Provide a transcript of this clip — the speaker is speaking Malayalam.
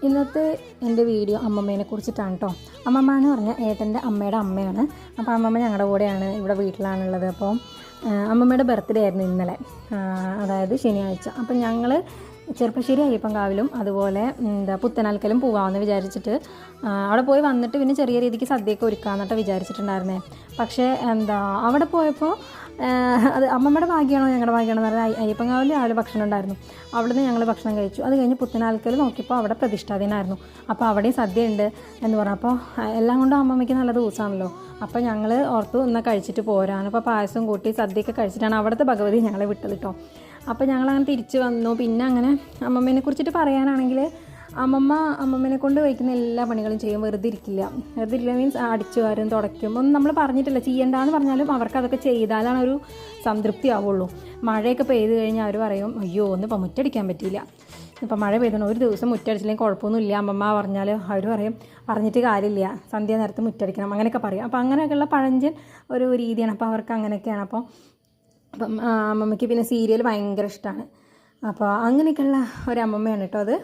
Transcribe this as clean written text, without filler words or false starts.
ഇന്നത്തെ എൻ്റെ വീഡിയോ അമ്മമ്മേനെ കുറിച്ചിട്ടാണ് കേട്ടോ. അമ്മമ്മ എന്ന് പറഞ്ഞാൽ ഏട്ടൻ്റെ അമ്മയുടെ അമ്മയാണ്. അപ്പോൾ അമ്മമ്മ ഞങ്ങളുടെ കൂടെയാണ്, ഇവിടെ വീട്ടിലാണുള്ളത്. അപ്പോൾ അമ്മമ്മയുടെ ബർത്ത്ഡേ ആയിരുന്നു ഇന്നലെ, അതായത് ശനിയാഴ്ച. അപ്പം ഞങ്ങൾ ചെറുപ്പശ്ശേരി അയ്യപ്പൻകാവിലും അതുപോലെ പുത്തനാൽക്കലും പോകാമെന്ന് വിചാരിച്ചിട്ട് അവിടെ പോയി വന്നിട്ട് പിന്നെ ചെറിയ രീതിക്ക് സദ്യയൊക്കെ ഒരുക്കാമെന്നിട്ട് വിചാരിച്ചിട്ടുണ്ടായിരുന്നേ. പക്ഷേ അവിടെ പോയപ്പോൾ അത് അമ്മമ്മയുടെ ഭാഗ്യമാണോ ഞങ്ങളുടെ ഭാഗ്യമാണോ എന്ന് പറഞ്ഞാൽ അയ്യപ്പൻകാവിൽ രാവിലെ ഭക്ഷണം ഉണ്ടായിരുന്നു. അവിടുന്ന് ഞങ്ങൾ ഭക്ഷണം കഴിച്ചു. അത് കഴിഞ്ഞ് പുത്തനാൽക്കൽ നോക്കിയപ്പോൾ അവിടെ പ്രതിഷ്ഠാദിനമായിരുന്നു. അപ്പോൾ അവിടെയും സദ്യ ഉണ്ട് എന്ന് പറഞ്ഞു. അപ്പോൾ എല്ലാം കൊണ്ടും അമ്മമ്മയ്ക്ക് നല്ല ദിവസമാണല്ലോ. അപ്പോൾ ഞങ്ങൾ ഓർത്തു എന്നാൽ കഴിച്ചിട്ട് പോരാണ്. അപ്പോൾ പായസം കൂട്ടി സദ്യയൊക്കെ കഴിച്ചിട്ടാണ് അവിടുത്തെ ഭഗവതി ഞങ്ങളെ വിട്ടത് കേട്ടോ. അപ്പോൾ ഞങ്ങളങ്ങനെ തിരിച്ച് വന്നു. പിന്നെ അങ്ങനെ അമ്മമ്മേനെ കുറിച്ചിട്ട് പറയാനാണെങ്കിൽ അമ്മമ്മേനെ കൊണ്ട് വയ്ക്കുന്ന എല്ലാ പണികളും ചെയ്യും. വെറുതെ ഇരിക്കില്ല മീൻസ് അടിച്ചു വാരും തുടയ്ക്കും ഒന്നും നമ്മൾ പറഞ്ഞിട്ടില്ല. ചെയ്യണ്ടെന്ന് പറഞ്ഞാലും അവർക്ക് അതൊക്കെ ചെയ്താലാണ് ഒരു സംതൃപ്തി ആവുള്ളൂ. മഴയൊക്കെ പെയ്ത് കഴിഞ്ഞാൽ അവർ പറയും അയ്യോ ഒന്ന് ഇപ്പം മുറ്റടിക്കാൻ പറ്റിയില്ല, ഇപ്പം മഴ പെയ്തോണ്ട് ഒരു ദിവസം മുറ്റടിച്ചില്ലെങ്കിൽ കുഴപ്പമൊന്നുമില്ല അമ്മമ്മ പറഞ്ഞാൽ അവർ പറയും പറഞ്ഞിട്ട് കാര്യമില്ല, സന്ധ്യ നേരത്ത് മുറ്റടിക്കണം അങ്ങനെയൊക്കെ പറയും. അപ്പോൾ അങ്ങനെയൊക്കെയുള്ള പഴഞ്ചൻ ഒരു രീതിയാണ്. അപ്പോൾ അവർക്ക് അങ്ങനെയൊക്കെയാണ്. അപ്പം അമ്മമ്മയ്ക്ക് പിന്നെ സീരിയൽ ഭയങ്കര ഇഷ്ടമാണ്. അപ്പോൾ അങ്ങനെയൊക്കെയുള്ള ഒരു അമ്മമ്മയാണ് കേട്ടോ അത്.